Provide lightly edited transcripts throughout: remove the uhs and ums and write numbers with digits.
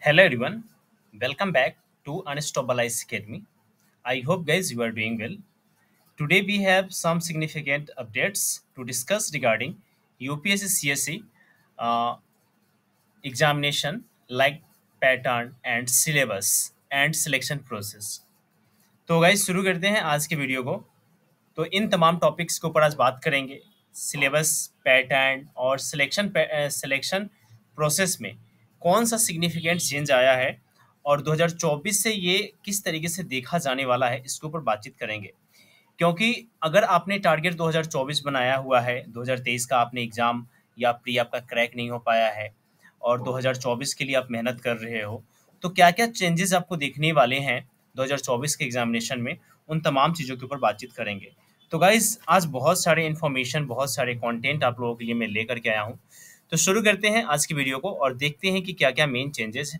Hello everyone, welcome back to Unstoppable Ice Academy. I hope guys you are doing well. Today we have some significant updates to discuss regarding UPSC CSE uh, examination like pattern and syllabus and selection process. तो guys शुरू करते हैं आज के video को। तो इन तमाम topics के ऊपर आज बात करेंगे। सिलेबस, पैटर्न और सिलेक्शन प्रोसेस में कौन सा सिग्निफिकेंट चेंज आया है और 2024 से ये किस तरीके से देखा जाने वाला है, इसके ऊपर बातचीत करेंगे। क्योंकि अगर आपने टारगेट 2024 बनाया हुआ है, 2023 का आपने एग्ज़ाम या प्री आपका क्रैक नहीं हो पाया है और 2024 के लिए आप मेहनत कर रहे हो, तो क्या-क्या चेंजेस आपको देखने वाले हैं 2024 के एग्ज़ामिनेशन में, उन तमाम चीज़ों के ऊपर बातचीत करेंगे। तो गाइज़ आज बहुत सारे इन्फॉर्मेशन, बहुत सारे कंटेंट आप लोगों के लिए मैं लेकर के आया हूँ। तो शुरू करते हैं आज की वीडियो को और देखते हैं कि क्या-क्या मेन चेंजेस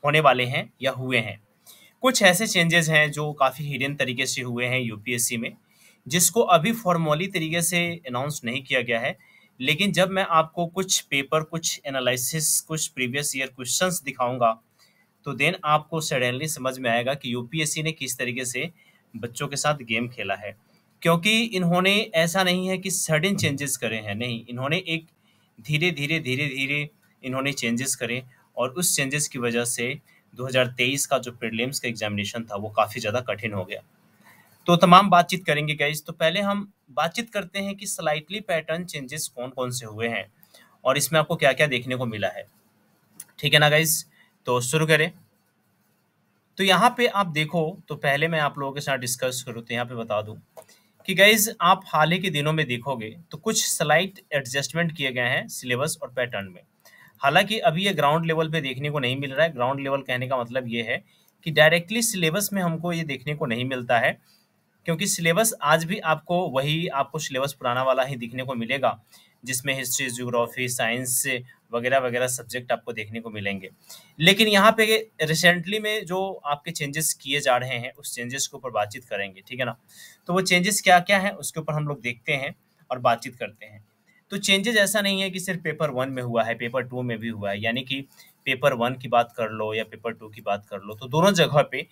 होने वाले हैं या हुए हैं। कुछ ऐसे चेंजेस हैं जो काफ़ी हिडन तरीके से हुए हैं यूपीएससी में, जिसको अभी फॉर्मली तरीके से अनाउंस नहीं किया गया है। लेकिन जब मैं आपको कुछ पेपर, कुछ एनालिसिस, कुछ प्रीवियस ईयर क्वेश्चंस दिखाऊँगा, तो देन आपको सडनली समझ में आएगा कि यूपीएससी ने किस तरीके से बच्चों के साथ गेम खेला है। क्योंकि इन्होंने ऐसा नहीं है कि सडन चेंजेस करे हैं, नहीं, इन्होंने एक धीरे-धीरे, धीरे-धीरे इन्होंने चेंजेस करे और उस चेंजेस की वजह से 2023 का जो प्रीलिम्स का एग्ज़ामिनेशन था, वो काफ़ी ज़्यादा कठिन हो गया। तो तमाम बातचीत करेंगे गाइज़। तो पहले हम बातचीत करते हैं कि स्लाइटली पैटर्न चेंजेस कौन-कौन से हुए हैं और इसमें आपको क्या-क्या देखने को मिला है। ठीक है ना गाइज़? तो शुरू करें। तो यहाँ पे आप देखो, तो पहले मैं आप लोगों के साथ डिस्कस करूँ तो यहाँ पे बता दूँ कि गाइज़ आप हाल ही के दिनों में देखोगे तो कुछ स्लाइट एडजस्टमेंट किए गए हैं सिलेबस और पैटर्न में। हालाँकि अभी ये ग्राउंड लेवल पे देखने को नहीं मिल रहा है। ग्राउंड लेवल कहने का मतलब ये है कि डायरेक्टली सिलेबस में हमको ये देखने को नहीं मिलता है, क्योंकि सिलेबस आज भी आपको सिलेबस पुराना वाला ही दिखने को मिलेगा, जिसमें हिस्ट्री, ज्योग्राफी, साइंस वगैरह-वगैरह सब्जेक्ट आपको देखने को मिलेंगे। लेकिन यहाँ पे रिसेंटली में जो आपके चेंजेस किए जा रहे हैं, उस चेंजेस के ऊपर बातचीत करेंगे, ठीक है ना? तो वो चेंजेस क्या-क्या हैं, उसके ऊपर हम लोग देखते हैं और बातचीत करते हैं। तो चेंजेस ऐसा नहीं है कि सिर्फ पेपर 1 में हुआ है, पेपर 2 में भी हुआ है। यानी कि पेपर 1 की बात कर लो या पेपर 2 की बात कर लो, तो दोनों जगह पे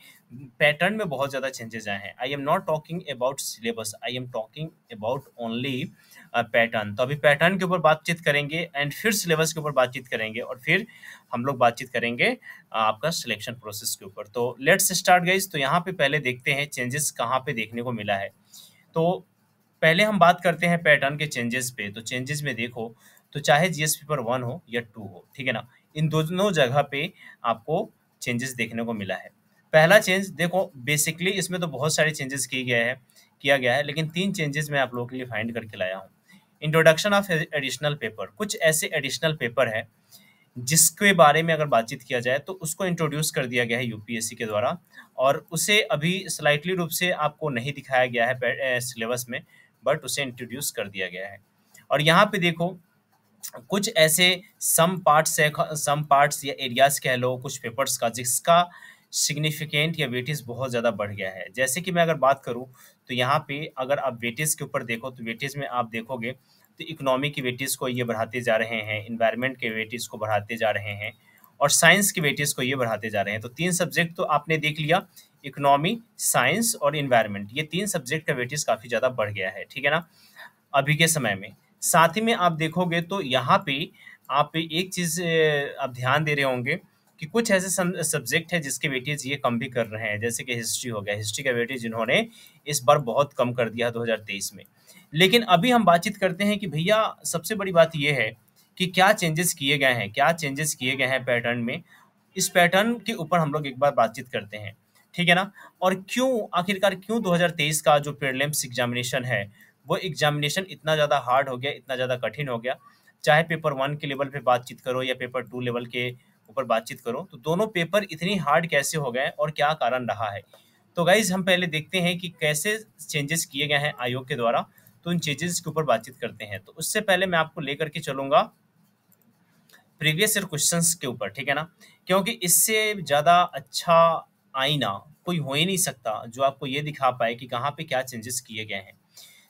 पैटर्न में बहुत ज़्यादा चेंजेस आए हैं। I am not talking about syllabus, I am talking about only pattern. तो अभी पैटर्न के ऊपर बातचीत करेंगे एंड फिर सिलेबस के ऊपर बातचीत करेंगे और फिर हम लोग बातचीत करेंगे आपका सिलेक्शन प्रोसेस के ऊपर। तो लेट्स स्टार्ट गाइज। तो यहाँ पे पहले देखते हैं चेंजेस कहाँ पे देखने को मिला है। तो पहले हम बात करते हैं पैटर्न के चेंजेस पे। तो चेंजेस में देखो, तो चाहे जीएस पेपर 1 हो या 2 हो, ठीक है ना? इन दोनों जगह पे आपको चेंजेस देखने को मिला है। पहला चेंज देखो, बेसिकली इसमें तो बहुत सारे चेंजेस किया गया है, लेकिन 3 चेंजेस मैं आप लोगों के लिए फाइंड करके लाया हूँ। इंट्रोडक्शन ऑफ एडिशनल पेपर, कुछ ऐसे एडिशनल पेपर है जिसके बारे में अगर बातचीत किया जाए तो उसको इंट्रोड्यूस कर दिया गया है यूपीएससी के द्वारा और उसे अभी स्लाइटली रूप से आपको नहीं दिखाया गया है सिलेबस में, बट उसे इंट्रोड्यूस कर दिया गया है। और यहाँ पे देखो, कुछ ऐसे सम पार्ट्स या एरियाज कह लो कुछ पेपर्स का, जिसका सिग्निफिकेंट या वेटेज बहुत ज़्यादा बढ़ गया है। जैसे कि मैं अगर बात करूँ, तो यहाँ पे अगर आप वेटेज के ऊपर देखो, तो वेटेज में आप देखोगे तो इकोनॉमी की वेटेज को ये बढ़ाते जा रहे हैं, एनवायरनमेंट के वेटेज को बढ़ाते जा रहे हैं और साइंस की वेटेज को ये बढ़ाते जा रहे हैं। तो 3 सब्जेक्ट तो आपने देख लिया, इकोनॉमी, साइंस और एनवायरनमेंट, ये 3 सब्जेक्ट का वेटेज काफ़ी ज़्यादा बढ़ गया है, ठीक है ना? अभी के समय में। साथ ही में आप देखोगे तो यहाँ पे आप एक चीज़ आप ध्यान दे रहे होंगे कि कुछ ऐसे सब्जेक्ट है जिसके वेटेज ये कम भी कर रहे हैं, जैसे कि हिस्ट्री हो गया। हिस्ट्री का वेटेज इन्होंने इस बार बहुत कम कर दिया 2023 में। लेकिन अभी हम बातचीत करते हैं कि भैया सबसे बड़ी बात ये है कि क्या चेंजेस किए गए हैं, क्या चेंजेस किए गए हैं पैटर्न में। इस पैटर्न के ऊपर हम लोग एक बार बातचीत करते हैं, ठीक है ना? और आखिरकार क्यों 2023 का जो प्रीलिम्स एग्जामिनेशन है, वो एग्जामिनेशन इतना ज़्यादा हार्ड हो गया, इतना ज़्यादा कठिन हो गया। चाहे पेपर 1 के लेवल पे बातचीत करो या पेपर 2 लेवल के ऊपर बातचीत करो, तो दोनों पेपर इतनी हार्ड कैसे हो गए और क्या कारण रहा है? तो गाइज़ हम पहले देखते हैं कि कैसे चेंजेस किए गए हैं आयोग के द्वारा, तो उन चेंजेस के ऊपर बातचीत करते हैं। तो उससे पहले मैं आपको लेकर के चलूँगा प्रीवियस ईयर क्वेश्चंस के ऊपर, ठीक है ना? क्योंकि इससे ज़्यादा अच्छा आईना कोई हो ही नहीं सकता, जो आपको ये दिखा पाए कि कहाँ पे क्या चेंजेस किए गए हैं।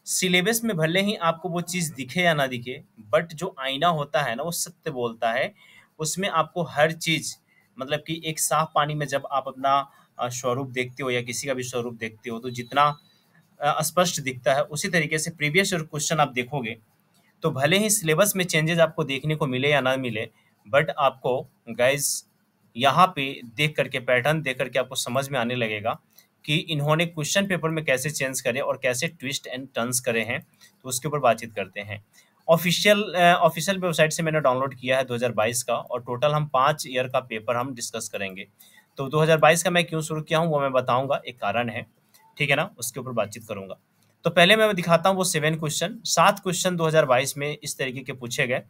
सिलेबस में भले ही आपको वो चीज़ दिखे या ना दिखे, बट जो आईना होता है ना, वो सत्य बोलता है। उसमें आपको हर चीज़ मतलब कि एक साफ पानी में जब आप अपना स्वरूप देखते हो या किसी का भी स्वरूप देखते हो तो जितना स्पष्ट दिखता है, उसी तरीके से प्रीवियस ईयर क्वेश्चन आप देखोगे तो भले ही सिलेबस में चेंजेस आपको देखने को मिले या ना मिले, बट आपको गाइस यहाँ पे देख करके, पैटर्न देख करके आपको समझ में आने लगेगा कि इन्होंने क्वेश्चन पेपर में कैसे चेंज करे और कैसे ट्विस्ट एंड टर्न्स करे हैं। तो उसके ऊपर बातचीत करते हैं। ऑफिशियल वेबसाइट से मैंने डाउनलोड किया है 2022 का, और टोटल हम 5 ईयर का पेपर हम डिस्कस करेंगे। तो 2022 का मैं क्यों शुरू किया हूँ वो मैं बताऊंगा, एक कारण है, ठीक है ना, उसके ऊपर बातचीत करूंगा। तो पहले मैं दिखाता हूँ वो 7 क्वेश्चन, 7 क्वेश्चन 2022 में इस तरीके के पूछे गए,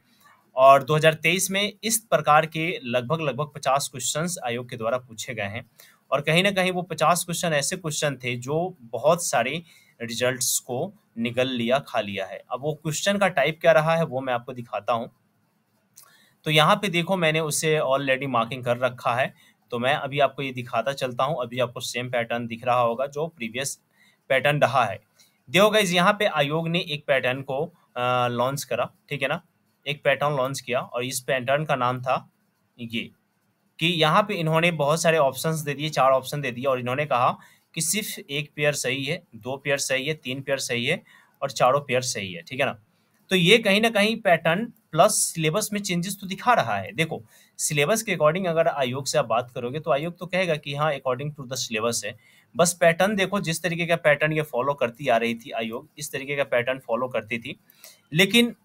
और 2023 में इस प्रकार के लगभग लगभग 50 क्वेश्चंस आयोग के द्वारा पूछे गए हैं। और कहीं ना कहीं वो 50 क्वेश्चन ऐसे क्वेश्चन थे जो बहुत सारे रिजल्ट्स को निगल लिया, खा लिया है। अब वो क्वेश्चन का टाइप क्या रहा है वो मैं आपको दिखाता हूँ। तो यहाँ पे देखो मैंने उसे ऑलरेडी मार्किंग कर रखा है, तो मैं अभी आपको ये दिखाता चलता हूँ। अभी आपको सेम पैटर्न दिख रहा होगा जो प्रीवियस पैटर्न रहा है। देखो गाइस, यहाँ पे आयोग ने एक पैटर्न को लॉन्च करा, ठीक है ना, एक पैटर्न लॉन्च किया, और इस पैटर्न का नाम था ये, कि यहाँ पे इन्होंने बहुत सारे ऑप्शंस दे दिए, 4 ऑप्शन दे दिए, और इन्होंने कहा कि सिर्फ एक पेयर सही है, 2 पेयर सही है, 3 पेयर सही है, और चारों पेयर सही है, ठीक है ना। तो ये कहीं ना कहीं पैटर्न प्लस सिलेबस में चेंजेस तो दिखा रहा है। देखो, सिलेबस के अकॉर्डिंग अगर आयोग से आप बात करोगे तो आयोग तो कहेगा कि हाँ अकॉर्डिंग टू द सिलेबस है। बस पैटर्न देखो, जिस तरीके का पैटर्न ये फॉलो करती आ रही थी आयोग, इस तरीके का पैटर्न फॉलो करती थी, लेकिन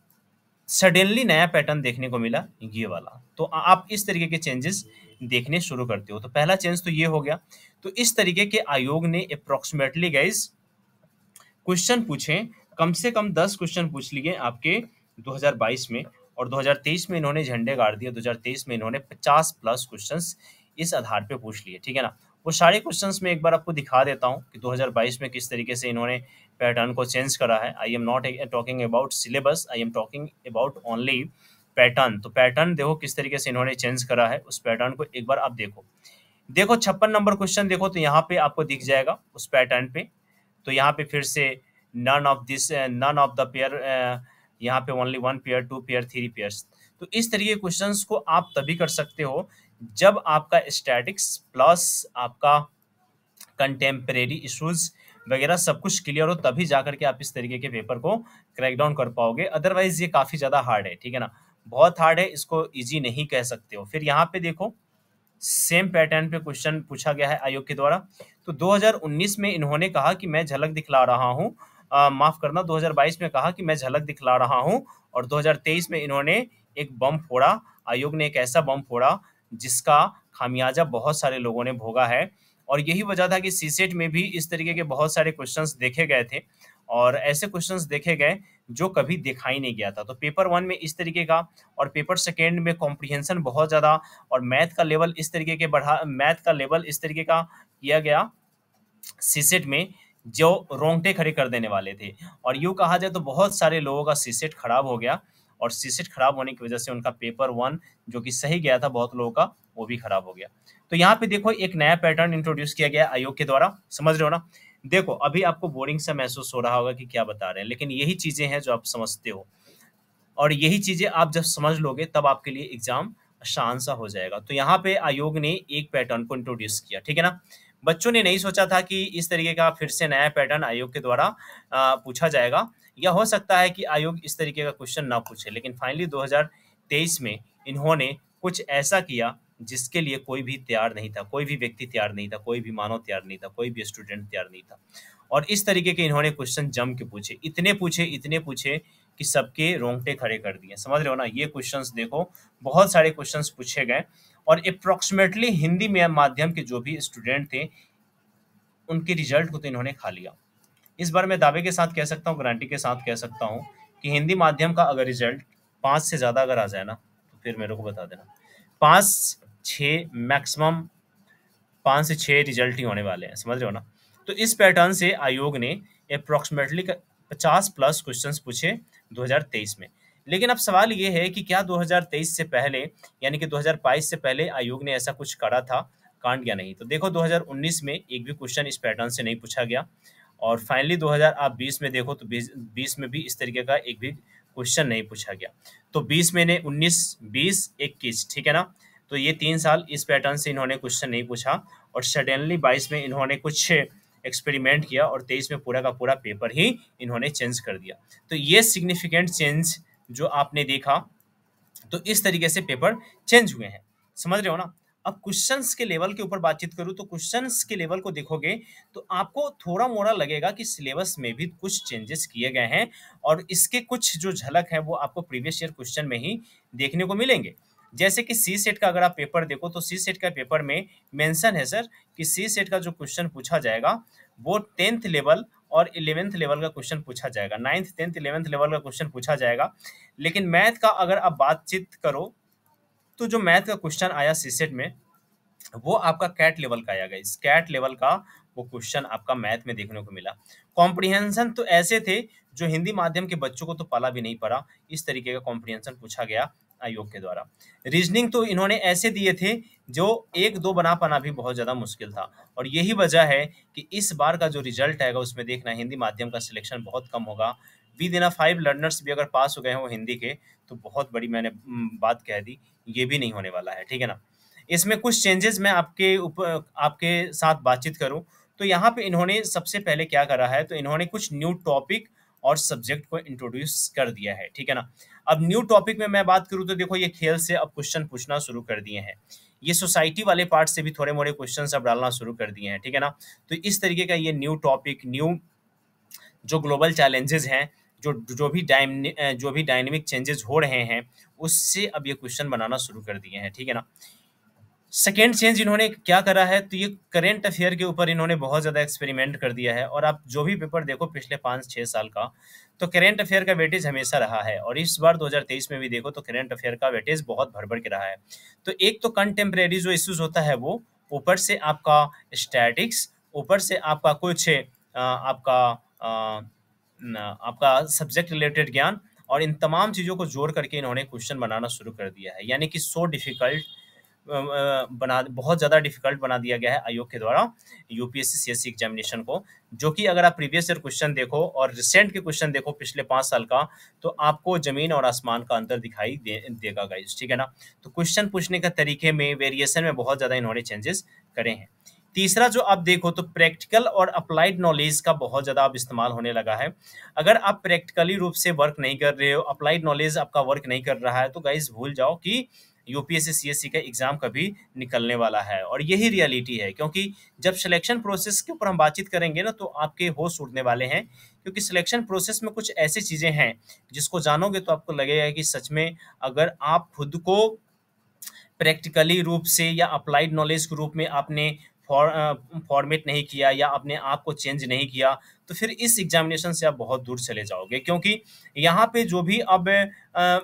सडनली नया पैटर्न देखने को मिला ये वाला। तो आप इस तरीके के चेंजेस देखने शुरू करते हो। तो पहला चेंज तो ये हो गया। तो इस तरीके के आयोग ने अप्रोक्सीमेटली गाइस क्वेश्चन पूछे, कम से कम 10 क्वेश्चन पूछ लिए आपके 2022 में, और 2023 में इन्होंने झंडे गाड़ दिए। 2023 में इन्होंने 50 प्लस क्वेश्चंस इस आधार पे पूछ लिए, ठीक है ना। वो सारे क्वेश्चंस में एक बार आपको दिखा देता हूँ कि 2022 में किस तरीके से इन्होंने पैटर्न को चेंज करा है। I am not talking about syllabus, I am talking about only pattern. तो पैटर्न देखो किस तरीके से इन्होंने चेंज करा है, उस पैटर्न को एक बार आप देखो। देखो 56 नंबर क्वेश्चन देखो, तो यहाँ पे आपको दिख जाएगा उस पैटर्न पे। तो यहाँ पे फिर से नन ऑफ द पेयर, यहाँ पे ओनली 1 पेयर, 2 पेयर, 3 पेयर्स। तो इस तरीके के क्वेश्चंस को आप तभी कर सकते हो जब आपका स्टैटिक्स प्लस आपका कंटेम्परेरी इश्यूज वगैरह सब कुछ क्लियर हो, तभी जाकर के आप इस तरीके के पेपर को क्रैक डाउन कर पाओगे। अदरवाइज ये काफी ज्यादा हार्ड है, ठीक है ना, बहुत हार्ड है, इसको इजी नहीं कह सकते हो। फिर यहाँ पे देखो सेम पैटर्न पे क्वेश्चन पूछा गया है आयोग के द्वारा। तो 2019 में इन्होंने कहा कि मैं झलक दिखला रहा हूँ, माफ करना, 2022 में कहा कि मैं झलक दिखला रहा हूँ, और 2023 में इन्होंने एक बम फोड़ा। आयोग ने एक ऐसा बम फोड़ा जिसका खामियाजा बहुत सारे लोगों ने भोगा है। और यही वजह था कि सीसेट में भी इस तरीके के बहुत सारे क्वेश्चंस देखे गए थे, और ऐसे क्वेश्चंस देखे गए जो कभी देखा ही नहीं गया था। तो पेपर 1 में इस तरीके का, और पेपर सेकेंड में कॉम्प्रिहेंशन बहुत ज़्यादा, और मैथ का लेवल इस तरीके के बढ़ा, मैथ का लेवल इस तरीके का किया गया सीसेट में जो रोंगटे खड़े कर देने वाले थे। और यूँ कहा जाए तो बहुत सारे लोगों का सीसेट खराब हो गया, और सीसेट खराब होने की वजह से उनका पेपर 1 जो कि सही गया था बहुत लोगों का, वो भी खराब हो गया। तो यहाँ पे देखो एक नया पैटर्न इंट्रोड्यूस किया गया आयोग के द्वारा, समझ रहे हो ना। देखो अभी आपको बोरिंग सा महसूस हो रहा होगा कि क्या बता रहे हैं, लेकिन यही चीजें हैं जो आप समझते हो, और यही चीजें आप जब समझ लोगे तब आपके लिए एग्जाम आसान सा हो जाएगा। तो यहाँ पे आयोग ने एक पैटर्न को इंट्रोड्यूस किया, ठीक है ना। बच्चों ने नहीं सोचा था कि इस तरीके का फिर से नया पैटर्न आयोग के द्वारा पूछा जाएगा, या हो सकता है कि आयोग इस तरीके का क्वेश्चन ना पूछे। लेकिन फाइनली 2023 में इन्होंने कुछ ऐसा किया जिसके लिए कोई भी तैयार नहीं था, कोई भी व्यक्ति तैयार नहीं था, कोई भी मानव तैयार नहीं था, कोई भी स्टूडेंट तैयार नहीं था। और इस तरीके के इन्होंने क्वेश्चन जम के पूछे, इतने पूछे कि सबके रोंगटे खड़े कर दिए, समझ रहे हो ना। ये क्वेश्चंस देखो, बहुत सारे क्वेश्चंस पूछे गए, और अप्रोक्सीमेटली हिंदी में माध्यम के जो भी स्टूडेंट थे उनके रिजल्ट को तो इन्होंने खा लिया। इस बार मैं दावे के साथ कह सकता हूँ, गारंटी के साथ कह सकता हूँ कि हिंदी माध्यम का अगर रिजल्ट 5 से ज़्यादा अगर आ जाए ना, तो फिर मेरे को बता देना। 5-6 मैक्सिमम, 5 से 6 रिजल्ट ही होने वाले हैं, समझ रहे हो ना। तो इस पैटर्न से आयोग ने अप्रोक्सीमेटली 50 प्लस क्वेश्चंस पूछे 2023 में। लेकिन अब सवाल ये है कि क्या 2023 से पहले, यानी कि 2022 से पहले आयोग ने ऐसा कुछ करा था, कांड या नहीं। तो देखो 2019 में एक भी क्वेश्चन इस पैटर्न से नहीं पूछा गया, और फाइनली 2020 में देखो तो 20 में भी इस तरीके का एक भी क्वेश्चन नहीं पूछा गया। तो 20 में ने 19, 20, 21, ठीक है ना। तो ये 3 साल इस पैटर्न से इन्होंने क्वेश्चन नहीं पूछा, और सडनली 22 में इन्होंने कुछ एक्सपेरिमेंट किया और 23 में पूरा का पूरा पेपर ही इन्होंने चेंज कर दिया। तो ये सिग्निफिकेंट चेंज जो आपने देखा, तो इस तरीके से पेपर चेंज हुए हैं, समझ रहे हो ना। अब क्वेश्चंस के लेवल के ऊपर बातचीत करूं तो क्वेश्चंस के लेवल को देखोगे तो आपको थोड़ा मोड़ा लगेगा कि सिलेबस में भी कुछ चेंजेस किए गए हैं, और इसके कुछ जो झलक है वो आपको प्रीवियस ईयर क्वेश्चन में ही देखने को मिलेंगे। जैसे कि सी सेट का अगर आप पेपर देखो तो सी सेट का पेपर में मेंशन है सर कि सी सेट का जो क्वेश्चन पूछा जाएगा वो 10th लेवल और 11th लेवल का क्वेश्चन पूछा जाएगा, 9th 10th 11th लेवल का क्वेश्चन पूछा जाएगा। लेकिन मैथ का अगर आप बातचीत करो तो जो मैथ का क्वेश्चन आया सीसेट में वो आपका कैट लेवल का आया, गाइस कैट लेवल का वो क्वेश्चन आपका मैथ में देखने को मिला। कॉम्प्रिहेंशन तो ऐसे थे जो हिंदी माध्यम के बच्चों को तो पाला भी नहीं पड़ा, इस तरीके का कॉम्प्रिहेंशन पूछा गया आयोग के द्वारा। रीजनिंग तो इन्होंने ऐसे दिए थे जो 1-2 बना पाना भी बहुत ज्यादा मुश्किल था, और यही वजह है कि इस बार का जो रिजल्ट आएगा उसमें देखना हिंदी माध्यम का सिलेक्शन बहुत कम होगा। विद इन 5 लर्नर्स भी अगर पास हो गए हो हिंदी के तो बहुत बड़ी मैंने बात कह दी, ये भी नहीं होने वाला है, ठीक है ना। इसमें कुछ चेंजेस मैं आपके ऊपर आपके साथ बातचीत करूं तो यहाँ पे इन्होंने सबसे पहले क्या करा है, तो इन्होंने कुछ न्यू टॉपिक और सब्जेक्ट को इंट्रोड्यूस कर दिया है, ठीक है ना। अब न्यू टॉपिक में मैं बात करूं तो देखो ये खेल से अब क्वेश्चन पूछना शुरू कर दिए हैं, ये सोसाइटी वाले पार्ट से भी थोड़े मोड़े क्वेश्चन अब डालना शुरू कर दिए हैं, ठीक है ना। तो इस तरीके का ये न्यू टॉपिक, न्यू जो ग्लोबल चैलेंजेस हैं, जो भी डायनेमिक चेंजेस हो रहे हैं उससे अब ये क्वेश्चन बनाना शुरू कर दिए हैं, ठीक है ना। सेकेंड चेंज इन्होंने क्या करा है, तो ये करेंट अफेयर के ऊपर इन्होंने बहुत ज़्यादा एक्सपेरिमेंट कर दिया है, और आप जो भी पेपर देखो पिछले 5-6 साल का, तो करेंट अफेयर का वेटेज हमेशा रहा है, और इस बार 2023 में भी देखो तो करेंट अफेयर का वेटेज बहुत भर भर के रहा है। तो एक तो कंटेम्प्रेरी जो इश्यूज होता है वो, ऊपर से आपका स्टैटिक्स, ऊपर से आपका कुछ आपका सब्जेक्ट रिलेटेड ज्ञान, और इन तमाम चीज़ों को जोड़ करके इन्होंने क्वेश्चन बनाना शुरू कर दिया है, यानी कि सो डिफिकल्ट बना बहुत ज़्यादा डिफिकल्ट बना दिया गया है आयोग के द्वारा यूपीएससी सीएससी एग्जामिनेशन को। जो कि अगर आप प्रीवियस ईयर क्वेश्चन देखो और रिसेंट के क्वेश्चन देखो पिछले 5 साल का, तो आपको जमीन और आसमान का अंतर दिखाई देगा गाइस, ठीक है ना। तो क्वेश्चन पूछने का तरीके में, वेरिएशन में बहुत ज़्यादा इन्होंने चेंजेस करे हैं। तीसरा जो आप देखो तो प्रैक्टिकल और अप्लाइड नॉलेज का बहुत ज़्यादा अब इस्तेमाल होने लगा है। अगर आप प्रैक्टिकली रूप से वर्क नहीं कर रहे हो, अप्लाइड नॉलेज आपका वर्क नहीं कर रहा है, तो गाइस भूल जाओ कि यूपीएससी सीएससी का एग्जाम कभी निकलने वाला है, और यही रियलिटी है। क्योंकि जब सिलेक्शन प्रोसेस के ऊपर हम बातचीत करेंगे ना तो आपके होश उड़ने वाले हैं, क्योंकि सिलेक्शन प्रोसेस में कुछ ऐसी चीज़ें हैं जिसको जानोगे तो आपको लगेगा कि सच में अगर आप खुद को प्रैक्टिकली रूप से या अप्लाइड नॉलेज के रूप में आपने फॉर्मेट नहीं किया या अपने आप को चेंज नहीं किया, तो फिर इस एग्जामिनेशन से आप बहुत दूर चले जाओगे। क्योंकि यहाँ पे जो भी अब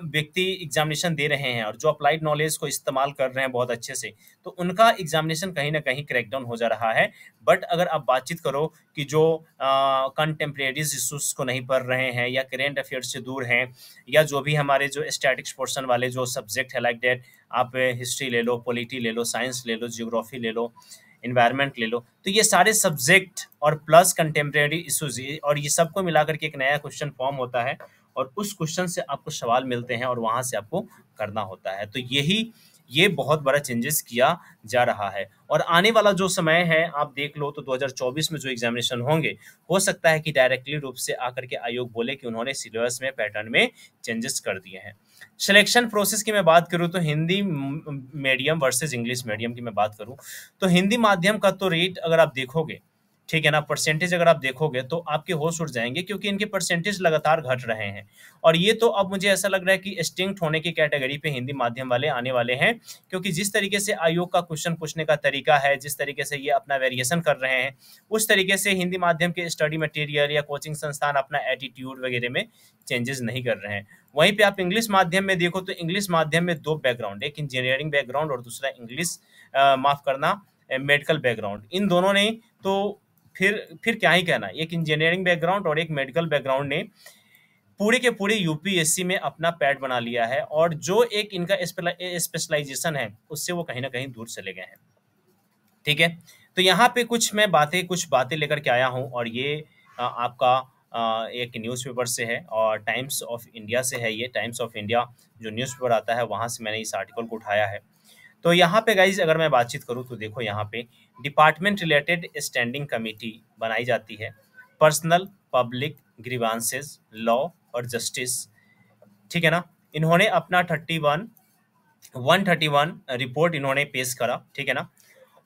व्यक्ति एग्जामिनेशन दे रहे हैं और जो अप्लाइड नॉलेज को इस्तेमाल कर रहे हैं बहुत अच्छे से, तो उनका एग्जामिनेशन कहीं ना कहीं क्रैकडाउन हो जा रहा है। बट अगर आप बातचीत करो कि जो कंटेम्प्रेरीज इशूज को नहीं पढ़ रहे हैं या करेंट अफेयर्स से दूर हैं, या जो भी हमारे जो स्टैटिक्स पोर्शन वाले जो सब्जेक्ट है लाइक डेट, आप हिस्ट्री ले लो, पॉलिटी ले लो, साइंस ले लो, जियोग्राफी ले लो, इन्वायरमेंट ले लो, तो ये सारे सब्जेक्ट और प्लस कंटेम्प्रेरी इशूज और ये सबको मिलाकर के एक नया क्वेश्चन फॉर्म होता है, और उस क्वेश्चन से आपको सवाल मिलते हैं और वहां से आपको करना होता है। तो ये बहुत बड़ा चेंजेस किया जा रहा है। और आने वाला जो समय है आप देख लो तो 2024 में जो एग्जामिनेशन होंगे, हो सकता है कि डायरेक्टली रूप से आकर के आयोग बोले कि उन्होंने सिलेबस में पैटर्न में चेंजेस कर दिए हैं। सिलेक्शन प्रोसेस की मैं बात करूं तो Hindi medium versus English medium की मैं बात करूं तो हिंदी माध्यम का तो रेट अगर आप देखोगे, ठीक है ना, परसेंटेज अगर आप देखोगे तो आपके होश उड़ जाएंगे, क्योंकि इनके परसेंटेज लगातार घट रहे हैं। और ये तो अब मुझे ऐसा लग रहा है कि एक्सटिंक्ट होने की कैटेगरी पे हिंदी माध्यम वाले आने वाले हैं, क्योंकि जिस तरीके से आयोग का क्वेश्चन पूछने का तरीका है, जिस तरीके से ये अपना वेरिएशन कर रहे हैं, उस तरीके से हिंदी माध्यम के स्टडी मटेरियल या कोचिंग संस्थान अपना एटीट्यूड वगैरह में चेंजेस नहीं कर रहे हैं। वहीं पे आप इंग्लिश माध्यम में देखो तो इंग्लिश माध्यम में दो बैकग्राउंड, एक इंजीनियरिंग बैकग्राउंड और दूसरा इंग्लिश माफ करना मेडिकल बैकग्राउंड, इन दोनों ने तो फिर क्या ही कहना, एक इंजीनियरिंग बैकग्राउंड और एक मेडिकल बैकग्राउंड ने पूरे के पूरे यूपीएससी में अपना पैड बना लिया है, और जो एक इनका स्पेशलाइजेशन है उससे वो कहीं ना कहीं दूर चले गए हैं, ठीक है। तो यहाँ पे कुछ बातें लेकर के आया हूँ, और ये आपका एक न्यूज़पेपर से है और टाइम्स ऑफ इंडिया से है। ये टाइम्स ऑफ इंडिया जो न्यूज़पेपर आता है वहाँ से मैंने इस आर्टिकल को उठाया है। तो यहाँ पे गाइज अगर मैं बातचीत करूँ तो देखो यहाँ पे डिपार्टमेंट रिलेटेड स्टैंडिंग कमेटी बनाई जाती है, पर्सनल, पब्लिक ग्रीवांसेस, लॉ और जस्टिस, ठीक है ना। इन्होंने अपना 131 रिपोर्ट इन्होंने पेश करा, ठीक है ना।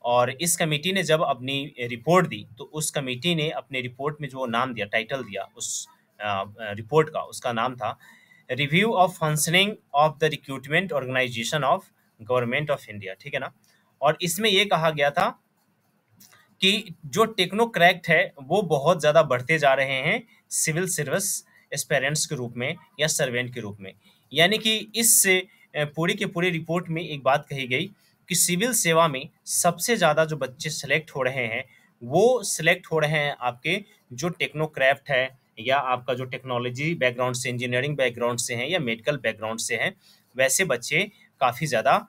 और इस कमेटी ने जब अपनी रिपोर्ट दी तो उस कमेटी ने अपने रिपोर्ट में जो नाम दिया, टाइटल दिया उस रिपोर्ट का, उसका नाम था review of functioning of the recruitment organisation of government of India, ठीक है ना। और इसमें ये कहा गया था कि जो टेक्नोक्रैट है वो बहुत ज़्यादा बढ़ते जा रहे हैं सिविल सर्विस एस्पेरेंट्स के रूप में या सर्वेंट के रूप में। यानी कि इस पूरी के पूरी रिपोर्ट में एक बात कही गई कि सिविल सेवा में सबसे ज़्यादा जो बच्चे सेलेक्ट हो रहे हैं वो सिलेक्ट हो रहे हैं आपके जो टेक्नोक्राफ्ट है, या आपका जो टेक्नोलॉजी बैकग्राउंड से, इंजीनियरिंग बैकग्राउंड से हैं या मेडिकल बैकग्राउंड से हैं, वैसे बच्चे काफ़ी ज़्यादा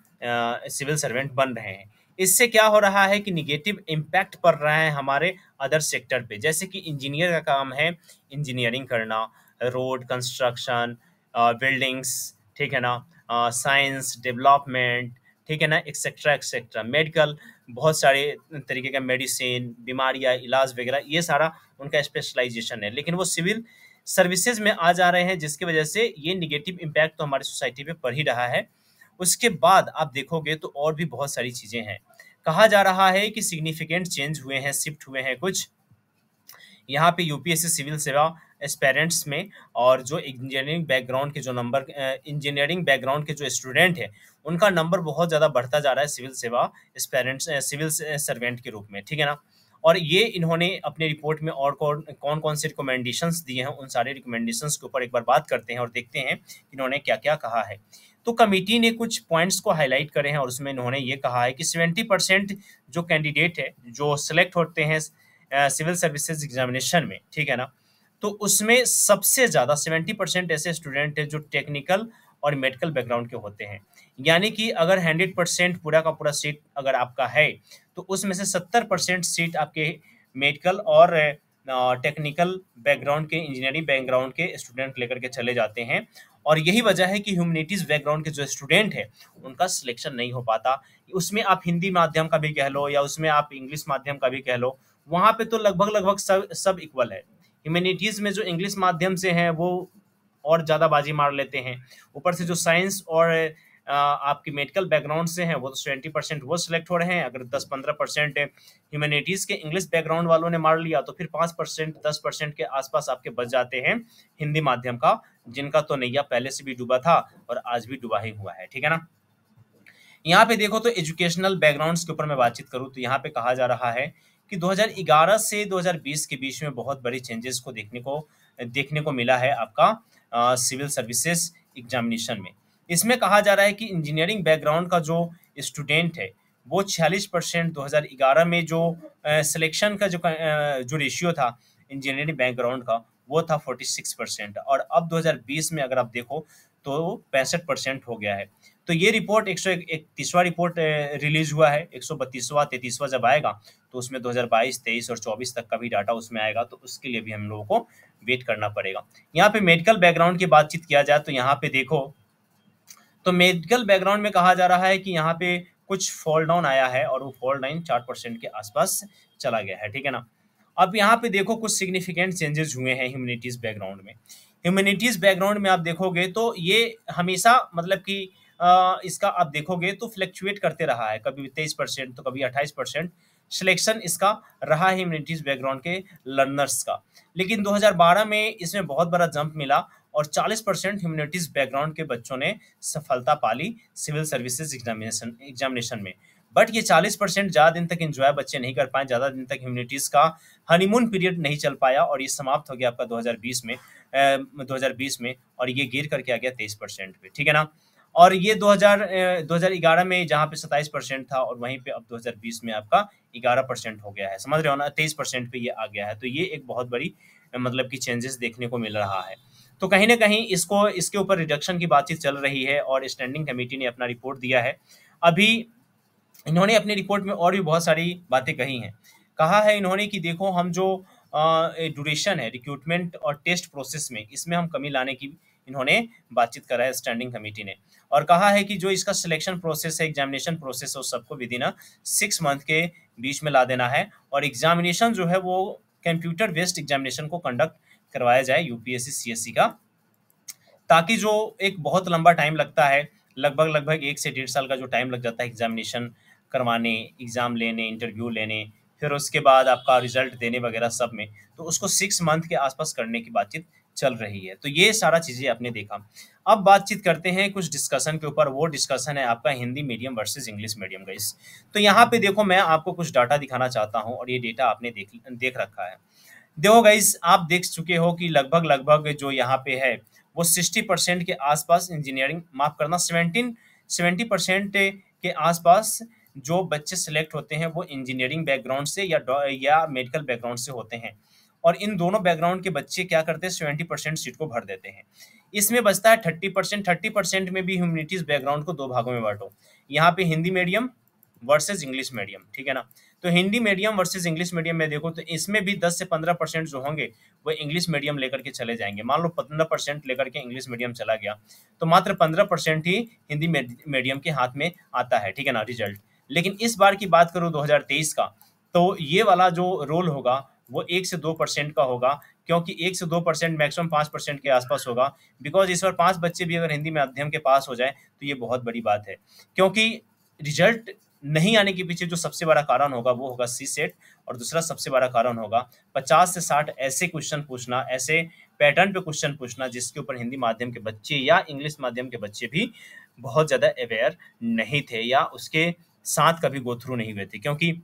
सिविल सर्वेंट बन रहे हैं। इससे क्या हो रहा है कि निगेटिव इम्पैक्ट पड़ रहा है हमारे अदर सेक्टर पे, जैसे कि इंजीनियर का काम है इंजीनियरिंग करना, रोड कंस्ट्रक्शन, बिल्डिंग्स, ठीक है ना, साइंस डेवलपमेंट, ठीक है ना, एक्सेट्रा एक्सेट्रा, मेडिकल, बहुत सारे तरीके का मेडिसिन, बीमारियां, इलाज वगैरह, ये सारा उनका स्पेशलाइजेशन है। लेकिन वो सिविल सर्विसेज में आ जा रहे हैं, जिसकी वजह से ये निगेटिव इम्पैक्ट तो हमारी सोसाइटी पे पड़ ही रहा है। उसके बाद आप देखोगे तो और भी बहुत सारी चीज़ें हैं। कहा जा रहा है कि सिग्निफिकेंट चेंज हुए हैं, शिफ्ट हुए हैं कुछ यहाँ पे यूपीएससी सिविल सेवा एस्पेरेंट्स में। और जो इंजीनियरिंग बैकग्राउंड के जो इंजीनियरिंग बैकग्राउंड के जो स्टूडेंट है उनका नंबर बहुत ज़्यादा बढ़ता जा रहा है सिविल सेवा एस्पेरेंट्स, सिविल सर्वेंट के रूप में, ठीक है ना। और ये इन्होंने अपने रिपोर्ट में और कौन कौन से रिकमेंडेशंस दिए हैं, उन सारे रिकमेंडेशंस के ऊपर एक बार बात करते हैं और देखते हैं कि इन्होंने क्या क्या कहा है। तो कमेटी ने कुछ पॉइंट्स को हाईलाइट करे हैं और उसमें इन्होंने ये कहा है कि 70% जो कैंडिडेट है जो सिलेक्ट होते हैं सिविल सर्विसेज एग्जामिनेशन में, ठीक है ना, तो उसमें सबसे ज़्यादा 70% ऐसे स्टूडेंट हैं जो टेक्निकल और मेडिकल बैकग्राउंड के होते हैं। यानी कि अगर 100% पूरा का पूरा सीट अगर आपका है तो उसमें से 70% सीट आपके मेडिकल और टेक्निकल बैकग्राउंड के, इंजीनियरिंग बैकग्राउंड के स्टूडेंट लेकर के चले जाते हैं। और यही वजह है कि ह्यूमैनिटीज़ बैकग्राउंड के जो स्टूडेंट है उनका सिलेक्शन नहीं हो पाता। उसमें आप हिंदी माध्यम का भी कह लो या उसमें आप इंग्लिश माध्यम का भी कह लो, वहाँ पे तो लगभग लगभग सब सब इक्वल है। ह्यूमैनिटीज़ में जो इंग्लिश माध्यम से हैं वो और ज़्यादा बाजी मार लेते हैं। ऊपर से जो साइंस और आपकी मेडिकल बैकग्राउंड से हैं वो तो 20% वो सिलेक्ट हो रहे हैं। अगर 10-15% ह्यूमैनिटीज़ के इंग्लिश बैकग्राउंड वालों ने मार लिया तो फिर 5% 10% के आसपास आपके बच जाते हैं हिंदी माध्यम का, जिनका तो नैया पहले से भी डूबा था और आज भी डूबा ही हुआ है, ठीक है ना। यहाँ पे देखो तो एजुकेशनल बैकग्राउंड्स के ऊपर मैं बातचीत करूँ तो यहाँ पे कहा जा रहा है कि 2011 से 2020 के बीच में बहुत बड़ी चेंजेस को देखने को मिला है आपका सिविल सर्विसेज एग्जामिनेशन में। इसमें कहा जा रहा है कि इंजीनियरिंग बैकग्राउंड का जो स्टूडेंट है वो 46% 2011 में जो सिलेक्शन का जो रेशियो था इंजीनियरिंग बैकग्राउंड का वो था 46%, और अब 2020 में अगर आप देखो तो 65% हो गया है। तो ये रिपोर्ट 131वां रिपोर्ट रिलीज हुआ है। 132वां 33वां जब आएगा तो उसमें 2022 23 और 24 तक का भी डाटा उसमें आएगा, तो उसके लिए भी हम लोगों को वेट करना पड़ेगा। यहाँ पे मेडिकल बैकग्राउंड की बातचीत किया जाए तो यहाँ पे देखो तो मेडिकल बैकग्राउंड में कहा जा रहा है कि यहाँ पे कुछ फॉल डाउन आया है और वो फॉल डाउन 4% के आसपास चला गया है, ठीक है ना। अब यहाँ पे देखो कुछ सिग्निफिकेंट चेंजेस हुए हैं ह्यूमैनिटीज बैकग्राउंड में। ह्यूमैनिटीज बैकग्राउंड में आप देखोगे तो ये हमेशा मतलब कि इसका आप देखोगे तो फ्लक्चुएट करते रहा है, कभी 23% तो कभी 28% सिलेक्शन इसका रहा है ह्यूमैनिटीज बैकग्राउंड के लर्नर्स का। लेकिन 2012 में इसमें बहुत बड़ा जंप मिला और 40% ह्यूमैनिटीज बैकग्राउंड के बच्चों ने सफलता पाली सिविल सर्विसेज एग्जामिनेशन में। बट ये 40% ज़्यादा दिन तक एंजॉय बच्चे नहीं कर पाए, ज़्यादा दिन तक ह्यूमैनिटीज़ का हनीमून पीरियड नहीं चल पाया और ये समाप्त हो गया आपका 2020 में और ये गिर करके आ गया 23% पे, ठीक है ना। और ये 2011 में जहाँ पे 27% था और वहीं पे अब 2020 में आपका 11% हो गया है, समझ रहे हो ना, 23% पे ये आ गया है। तो ये एक बहुत बड़ी मतलब की चेंजेस देखने को मिल रहा है। तो कहीं ना कहीं इसके ऊपर रिडक्शन की बातचीत चल रही है और स्टैंडिंग कमेटी ने अपना रिपोर्ट दिया है। अभी इन्होंने अपनी रिपोर्ट में और भी बहुत सारी बातें कही हैं। कहा है इन्होंने कि देखो हम जो ड्यूरेशन है रिक्रूटमेंट और टेस्ट प्रोसेस में, इसमें हम कमी लाने की इन्होंने बातचीत करा है स्टैंडिंग कमेटी ने, और कहा है कि जो इसका सिलेक्शन प्रोसेस है, एग्जामिनेशन प्रोसेस है, उस सबको विद इन 6 मंथ के बीच में ला देना है, और एग्जामिनेशन जो है वो कंप्यूटर बेस्ड एग्जामिनेशन को कंडक्ट करवाया जाए यूपीएससी सीएससी का, ताकि जो एक बहुत लंबा टाइम लगता है, लगभग लगभग 1 से 1.5 साल का जो टाइम लग जाता है एग्जामिनेशन करवाने, एग्ज़ाम लेने, इंटरव्यू लेने, फिर उसके बाद आपका रिजल्ट देने वगैरह सब में, तो उसको 6 मंथ के आसपास करने की बातचीत चल रही है। तो ये सारा चीज़ें आपने देखा। अब बातचीत करते हैं कुछ डिस्कशन के ऊपर, वो डिस्कशन है आपका Hindi medium versus English medium guys. तो यहाँ पे देखो, मैं आपको कुछ डाटा दिखाना चाहता हूँ, और ये डेटा आपने देख रखा है। देखो गाइस, आप देख चुके हो कि लगभग लगभग जो यहाँ पे है वो 60% के आसपास इंजीनियरिंग, माफ करना 70% के आसपास जो बच्चे सिलेक्ट होते हैं वो इंजीनियरिंग बैकग्राउंड से या मेडिकल बैकग्राउंड से होते हैं, और इन दोनों बैकग्राउंड के बच्चे क्या करते हैं, 70% सीट को भर देते हैं। इसमें बचता है 30%। 30% में भी ह्यूमैनिटीज बैकग्राउंड को दो भागों में बांटो, यहाँ पे Hindi medium versus English medium, ठीक है ना। तो Hindi medium versus English medium में देखो तो इसमें भी 10 से 15% जो होंगे वो इंग्लिश मीडियम लेकर के चले जाएंगे। मान लो 15% लेकर के इंग्लिश मीडियम चला गया, तो मात्र 15% ही हिंदी मीडियम के हाथ में आता है, ठीक है ना, रिजल्ट। लेकिन इस बार की बात करूँ 2023 का, तो ये वाला जो रोल होगा वो 1 से 2% का होगा, क्योंकि 1 से 2% मैक्सिमम 5% के आसपास होगा। बिकॉज इस बार 5 बच्चे भी अगर हिंदी माध्यम के पास हो जाए तो ये बहुत बड़ी बात है, क्योंकि रिजल्ट नहीं आने के पीछे जो सबसे बड़ा कारण होगा वो होगा सी सेट, और दूसरा सबसे बड़ा कारण होगा 50 से 60 ऐसे क्वेश्चन पूछना, ऐसे पैटर्न पे क्वेश्चन पूछना जिसके ऊपर हिंदी माध्यम के बच्चे या इंग्लिश माध्यम के बच्चे भी बहुत ज़्यादा अवेयर नहीं थे, या उसके साथ कभी गो थ्रू नहीं हुए थे। क्योंकि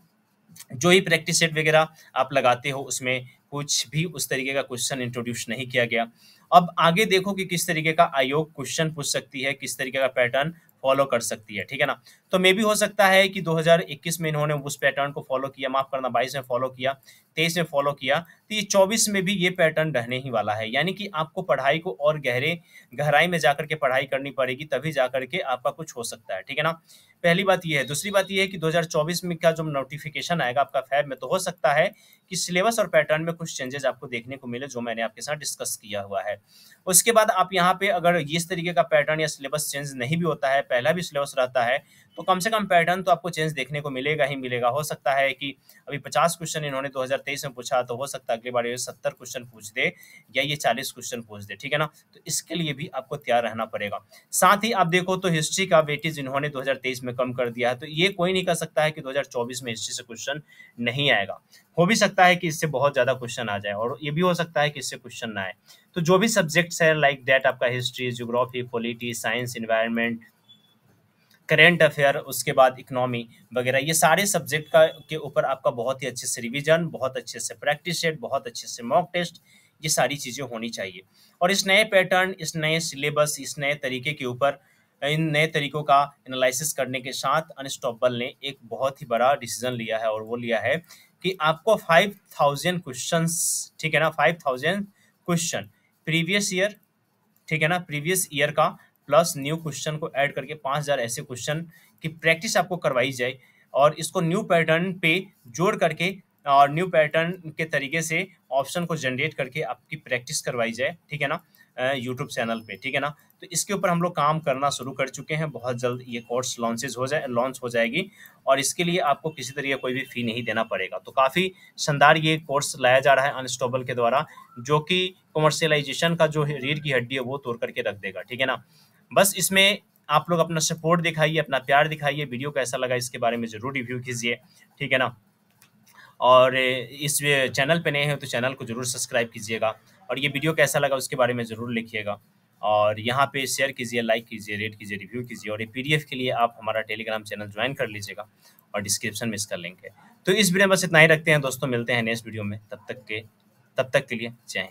जो ही प्रैक्टिस सेट वगैरह आप लगाते हो उसमें कुछ भी उस तरीके का क्वेश्चन इंट्रोड्यूस नहीं किया गया। अब आगे देखो कि किस तरीके का आयोग क्वेश्चन पूछ सकती है, किस तरीके का पैटर्न फॉलो कर सकती है, ठीक है ना। तो मे भी हो सकता है कि 2021 में इन्होंने उस पैटर्न को फॉलो किया, माफ करना 22 में फॉलो किया, 23 में फॉलो किया, तो ये 24 में भी ये पैटर्न रहने ही वाला है। यानी कि आपको पढ़ाई को और गहराई में जाकर के पढ़ाई करनी पड़ेगी, तभी जाकर के आपका कुछ हो सकता है, ठीक है ना। पहली बात ये है। दूसरी बात ये है कि 2024 में का जो नोटिफिकेशन आएगा आपका फैब में, तो हो सकता है कि सिलेबस और पैटर्न में कुछ चेंजेस आपको देखने को मिले, जो मैंने आपके साथ डिस्कस किया हुआ है। उसके बाद आप यहाँ पे अगर इस तरीके का पैटर्न या सिलेबस चेंज नहीं भी होता है, पहला भी सिलेबस रहता है, तो कम से कम पैटर्न तो आपको चेंज देखने को मिलेगा ही मिलेगा। हो सकता है कि अभी 50 क्वेश्चन इन्होंने 2023 में पूछा, तो हो सकता है अगली बार ये 70 क्वेश्चन पूछ दे या ये 40 क्वेश्चन पूछ दे, ठीक है ना। तो इसके लिए भी आपको तैयार रहना पड़ेगा। साथ ही आप देखो तो हिस्ट्री का वेटेज इन्होंने 2023 में कम कर दिया है, तो ये कोई नहीं कह सकता है कि 2024 में हिस्ट्री से क्वेश्चन नहीं आएगा। हो भी सकता है कि इससे बहुत ज़्यादा क्वेश्चन आ जाए, और ये भी हो सकता है कि इससे क्वेश्चन ना आए। तो जो भी सब्जेक्ट्स है लाइक दैट आपका history, geography, polity, science, environment, current affair, उसके बाद इकोनॉमी वगैरह, ये सारे सब्जेक्ट का के ऊपर आपका बहुत ही अच्छे से रिवीजन, बहुत अच्छे से प्रैक्टिस सेट, बहुत अच्छे से मॉक टेस्ट, ये सारी चीज़ें होनी चाहिए। और इस नए पैटर्न, इस नए सिलेबस, इस नए तरीके के ऊपर, इन नए तरीकों का एनालिसिस करने के साथ अनस्टॉपेबल ने एक बहुत ही बड़ा डिसीजन लिया है, और वो लिया है कि आपको 5000 क्वेश्चंस, ठीक है ना, 5000 क्वेश्चन प्रीवियस ईयर, ठीक है ना, प्रीवियस ईयर का प्लस न्यू क्वेश्चन को ऐड करके 5000 ऐसे क्वेश्चन की प्रैक्टिस आपको करवाई जाए, और इसको न्यू पैटर्न पे जोड़ करके और न्यू पैटर्न के तरीके से ऑप्शन को जनरेट करके आपकी प्रैक्टिस करवाई जाए, ठीक है ना, यूट्यूब चैनल पे, ठीक है ना। तो इसके ऊपर हम लोग काम करना शुरू कर चुके हैं। बहुत जल्द ये कोर्स लॉन्च हो जाएगी, और इसके लिए आपको किसी तरीके कोई भी फ़ी नहीं देना पड़ेगा। तो काफ़ी शानदार ये कोर्स लाया जा रहा है अनस्टॉपेबल के द्वारा, जो कि कमर्शियलाइजेशन का जो रीढ़ की हड्डी है वो तोड़ करके रख देगा, ठीक है ना। बस इसमें आप लोग अपना सपोर्ट दिखाइए, अपना प्यार दिखाइए। वीडियो कैसा लगा इसके बारे में ज़रूर रिव्यू कीजिए, ठीक है ना। और इस चैनल पे नए हैं तो चैनल को ज़रूर सब्सक्राइब कीजिएगा, और ये वीडियो कैसा लगा उसके बारे में ज़रूर लिखिएगा, और यहाँ पे शेयर कीजिए, लाइक कीजिए, रेट कीजिए, रिव्यू कीजिए। और ये पीडीएफ के लिए आप हमारा टेलीग्राम चैनल ज्वाइन कर लीजिएगा, और डिस्क्रिप्शन में इसका लिंक है। तो इस वीडियो में बस इतना ही रखते हैं दोस्तों, मिलते हैं नेक्स्ट वीडियो में। तब तक के लिए जय हिंद।